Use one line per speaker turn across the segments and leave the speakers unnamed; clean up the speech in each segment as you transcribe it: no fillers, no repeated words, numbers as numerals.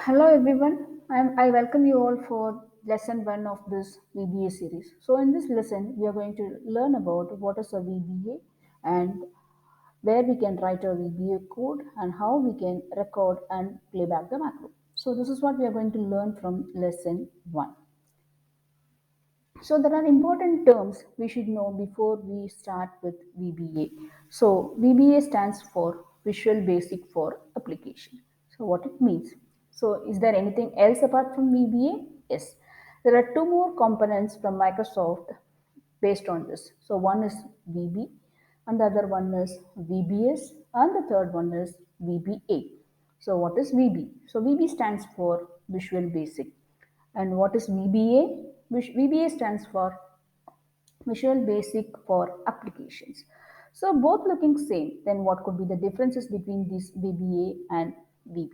Hello everyone, I welcome you all for lesson 1 of this VBA series. So in this lesson, we are going to learn about what is a VBA and where we can write a VBA code and how we can record and playback the macro. So this is what we are going to learn from lesson 1. So there are important terms we should know before we start with VBA. So VBA stands for Visual Basic for Application. So what it means? So is there anything else apart from VBA? Yes. There are two more components from Microsoft based on this. So one is VB and the other one is VBS and the third one is VBA. So what is VB? So VB stands for Visual Basic. And what is VBA? VBA stands for Visual Basic for Applications. So both looking same, then what could be the differences between this VBA and VB?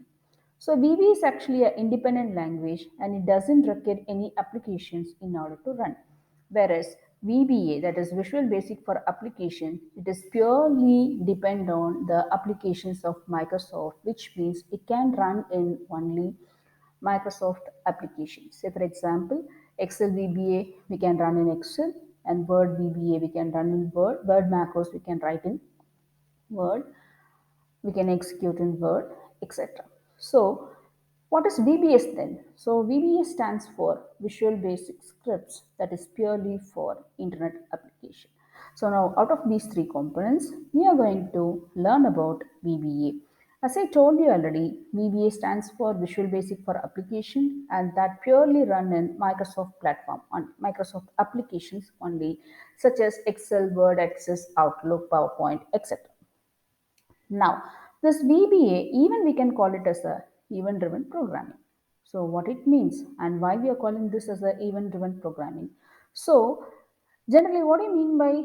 So VB is actually an independent language and it doesn't require any applications in order to run. Whereas VBA, that is Visual Basic for Application, it is purely depend on the applications of Microsoft, which means it can run in only Microsoft applications. Say for example, Excel VBA we can run in Excel and Word VBA we can run in Word. Word macros we can write in Word, we can execute in Word, etc. So what is VBS then? So VBS stands for Visual Basic Scripts, that is purely for internet application. So now out of these three components, we are going to learn about VBA. As I told you already, VBA stands for Visual Basic for Application and that purely run in Microsoft platform on Microsoft applications only, such as Excel, Word, Access, Outlook, PowerPoint, etc. Now, this VBA, even we can call it as a event-driven programming. So, what it means and why we are calling this as a event-driven programming. So, generally, what I mean by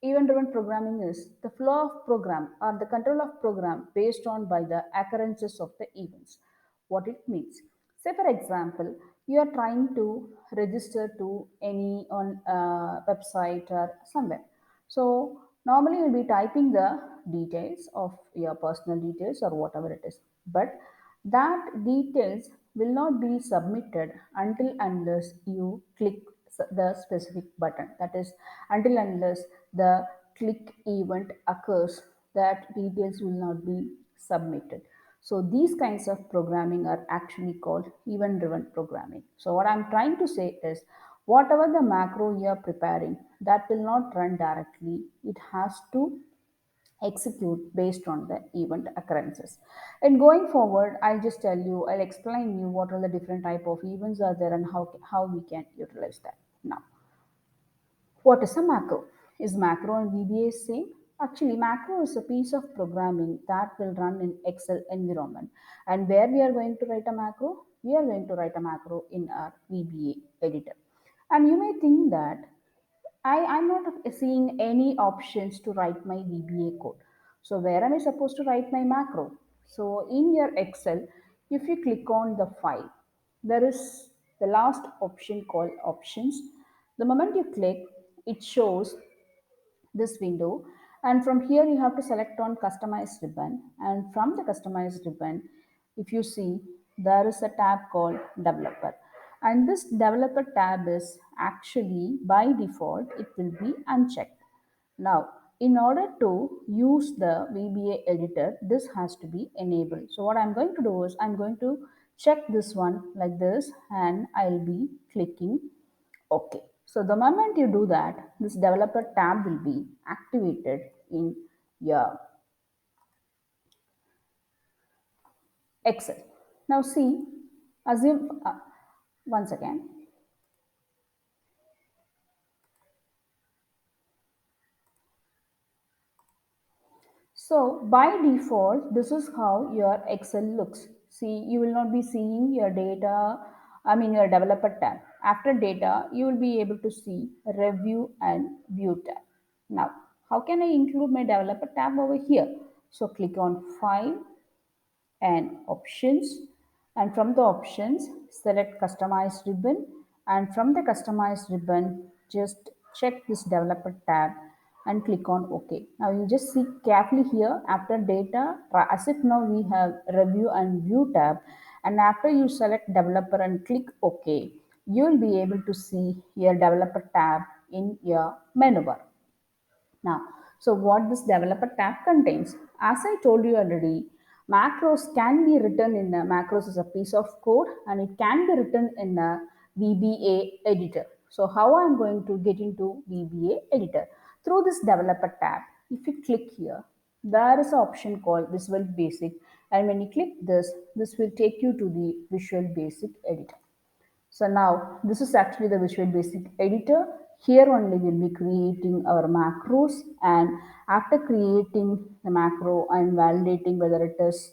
event-driven programming is the flow of program or the control of program based on by the occurrences of the events. What it means. Say, for example, you are trying to register to any on website or somewhere. So normally you'll be typing the details of your personal details or whatever it is. But that details will not be submitted until unless you click the specific button. That is until unless the click event occurs, that details will not be submitted. So these kinds of programming are actually called event driven programming. So what I'm trying to say is whatever the macro you are preparing, that will not run directly. It has to execute based on the event occurrences. And going forward, I'll explain you what are the different type of events are there and how we can utilize that. Now, what is a macro? Is macro and VBA same? Actually, macro is a piece of programming that will run in Excel environment. And where we are going to write a macro? We are going to write a macro in our VBA editor. And you may think that I'm not seeing any options to write my VBA code. So where am I supposed to write my macro? So in your Excel, if you click on the file, there is the last option called options. The moment you click, it shows this window, and from here you have to select on customized ribbon, and from the customized ribbon, if you see, there is a tab called developer, and this developer tab is actually by default it will be unchecked. Now, in order to use the VBA editor, this has to be enabled. So what I'm going to do is I'm going to check this one like this and I'll be clicking OK. So the moment you do that, this developer tab will be activated in your Excel. Now see, assume once again. So by default, this is how your Excel looks. See, you will not be seeing your data, your developer tab. After data, you will be able to see review and view tab. Now, how can I include my developer tab over here? So click on File and Options, and from the options, select Customized ribbon, and from the Customized ribbon, just check this Developer tab and click on OK. Now you just see carefully here after data, as if now we have Review and View tab, And after you select developer and click OK, you will be able to see your developer tab in your menu bar. Now, so what this developer tab contains? As I told you already, macros can be written in a macros is a piece of code and it can be written in a VBA editor. So how I'm going to get into VBA editor? Through this developer tab, if you click here, there is an option called Visual Basic, and when you click this, this will take you to the Visual Basic editor. So now this is actually the Visual Basic editor. Here only we'll be creating our macros, and after creating the macro and validating whether it is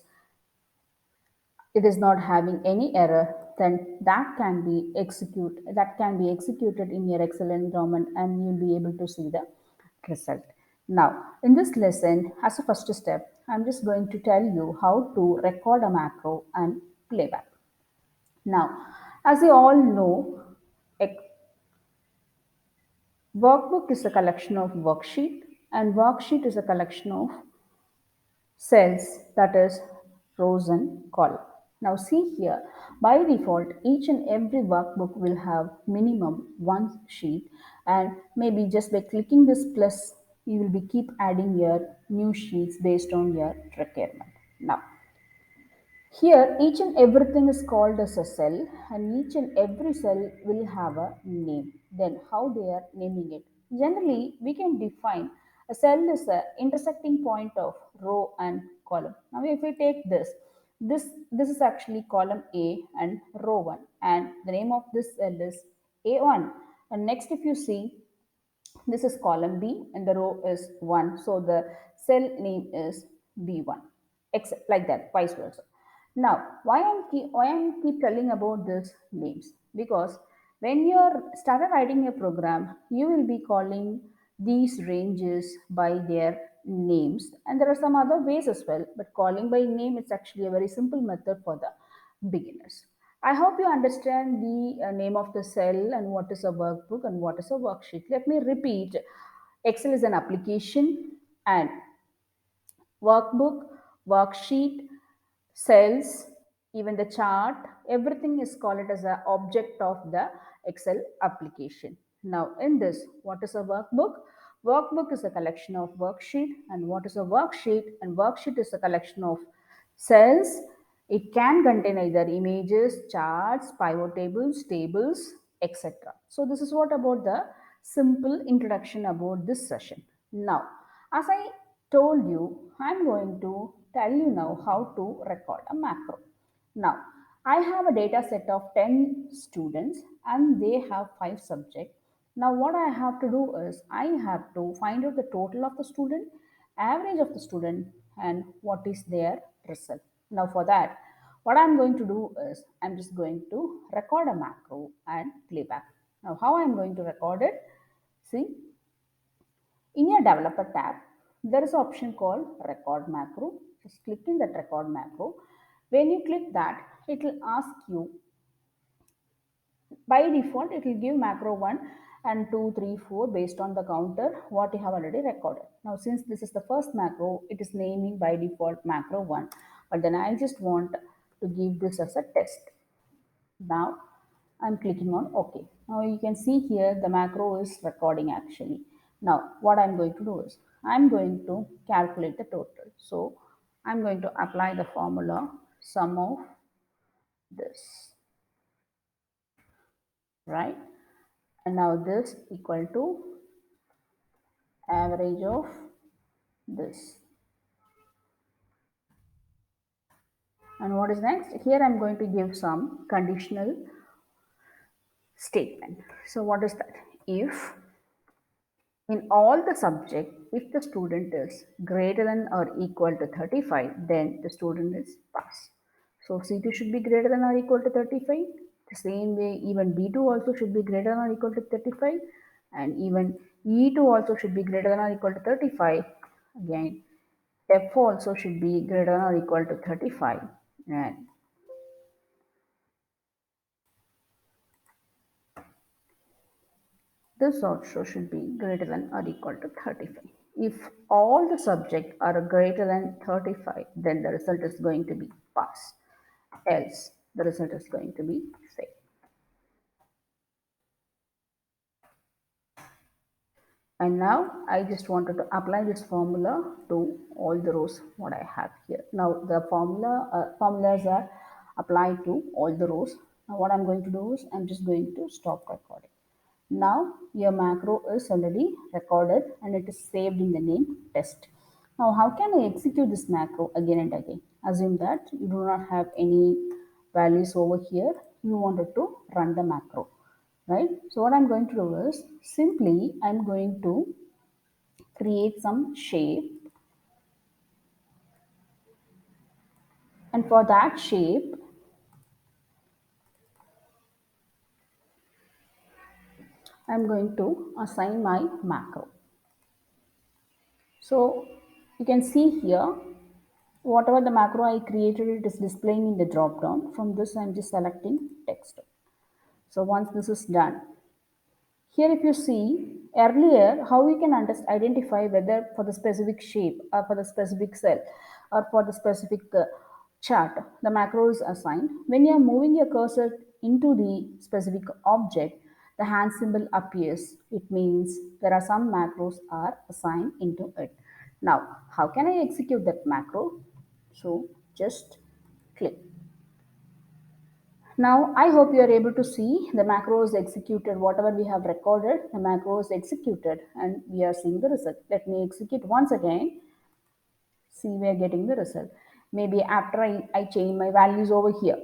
not having any error, then that can be executed in your Excel environment and you'll be able to see the result. Now, in this lesson, as a first step, I'm just going to tell you how to record a macro and playback. Now, as you all know, a workbook is a collection of worksheet and worksheet is a collection of cells, that is rows and column. Now see here, by default, each and every workbook will have minimum one sheet, and maybe just by clicking this plus, you will be keep adding your new sheets based on your requirement. Now, here, each and everything is called as a cell, and each and every cell will have a name. Then, how they are naming it? Generally, we can define a cell is a intersecting point of row and column. Now, if we take this is actually column A and row 1, and the name of this cell is A1. And next, if you see, this is column B and the row is 1. So the cell name is B1, except like that, vice versa. Now, why I'm keep telling about these names? Because when you're started writing a program, you will be calling these ranges by their names, and there are some other ways as well. But calling by name is actually a very simple method for the beginners. I hope you understand the name of the cell and what is a workbook and what is a worksheet. Let me repeat. Excel is an application, and workbook, worksheet, cells, even the chart, everything is called as an object of the Excel application. Now, in this, what is a workbook? Workbook is a collection of worksheet, and what is a worksheet? And worksheet is a collection of cells. It can contain either images, charts, pivot tables, etc. So this is what about the simple introduction about this session. Now, as I told you, I'm going to tell you now how to record a macro. Now, I have a data set of 10 students and they have 5 subjects. Now, what I have to do is I have to find out the total of the student, average of the student, and what is their result. Now, for that, what I'm going to do is I'm just going to record a macro and playback. Now, how I'm going to record it? See, in your developer tab, there is an option called record macro. Just click in that record macro. When you click that, it will ask you, by default, it will give macro 1 and 2, 3, 4 based on the counter what you have already recorded. Now, since this is the first macro, it is naming by default macro 1. But then I just want to give this as a test. Now I'm clicking on OK. Now you can see here the macro is recording actually. Now what I'm going to do is I'm going to calculate the total. So I'm going to apply the formula sum of this, right? And now this equal to average of this. And what is next? Here I'm going to give some conditional statement. So what is that? If in all the subject, if the student is greater than or equal to 35, then the student is pass. So C2 should be greater than or equal to 35. The same way, even B2 also should be greater than or equal to 35. And even E2 also should be greater than or equal to 35. Again, F also should be greater than or equal to 35. And this also should be greater than or equal to 35. If all the subjects are greater than 35, then the result is going to be pass. Else, the result is going to be same. And now I just wanted to apply this formula to all the rows what I have here. Now the formulas are applied to all the rows. Now what I'm going to do is I'm just going to stop recording. Now your macro is already recorded and it is saved in the name test. Now how can I execute this macro again and again? Assume that you do not have any values over here. You wanted to run the macro, right? So what I'm going to do is simply I'm going to create some shape, and for that shape I'm going to assign my macro. So you can see here whatever the macro I created, it is displaying in the drop down. From this I'm just selecting text. So once this is done, here if you see earlier how we can identify whether for the specific shape or for the specific cell or for the specific chart the macro is assigned. When you are moving your cursor into the specific object, the hand symbol appears. It means there are some macros are assigned into it. Now how can I execute that macro? So just click. Now, I hope you are able to see the macro is executed, whatever we have recorded, the macro is executed and we are seeing the result. Let me execute once again. See, we are getting the result. Maybe after I change my values over here.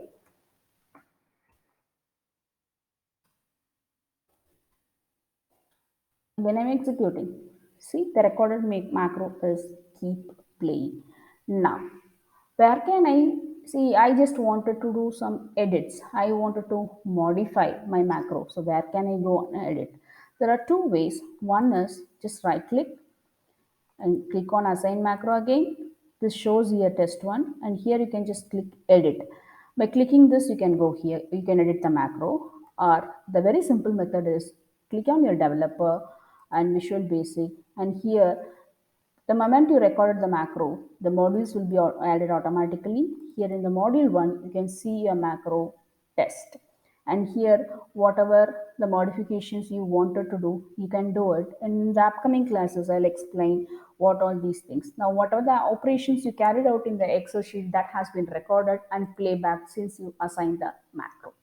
When I'm executing, see the recorded macro is keep playing. Now, where can I see? I just wanted to do some edits. I wanted to modify my macro. So, where can I go and edit? There are two ways. One is just right click and click on assign macro again. This shows here test one, and here you can just click edit. By clicking this, you can go here, you can edit the macro, or the very simple method is click on your developer and Visual Basic, and here the moment you recorded the macro, the modules will be added automatically. Here in the module 1, you can see a macro test. And here, whatever the modifications you wanted to do, you can do it. In the upcoming classes, I'll explain what all these things. Now, whatever the operations you carried out in the Excel sheet, that has been recorded and playback since you assigned the macro.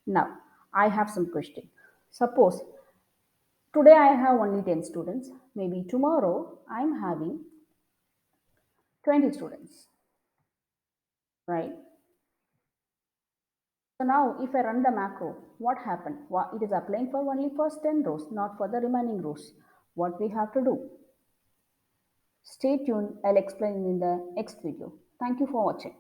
Now, I have some question. Suppose today I have only 10 students. Maybe tomorrow I'm having 20 students, right? So now if I run the macro, what happened? It is applying for only first 10 rows, not for the remaining rows. What we have to do? Stay tuned, I'll explain in the next video. Thank you for watching.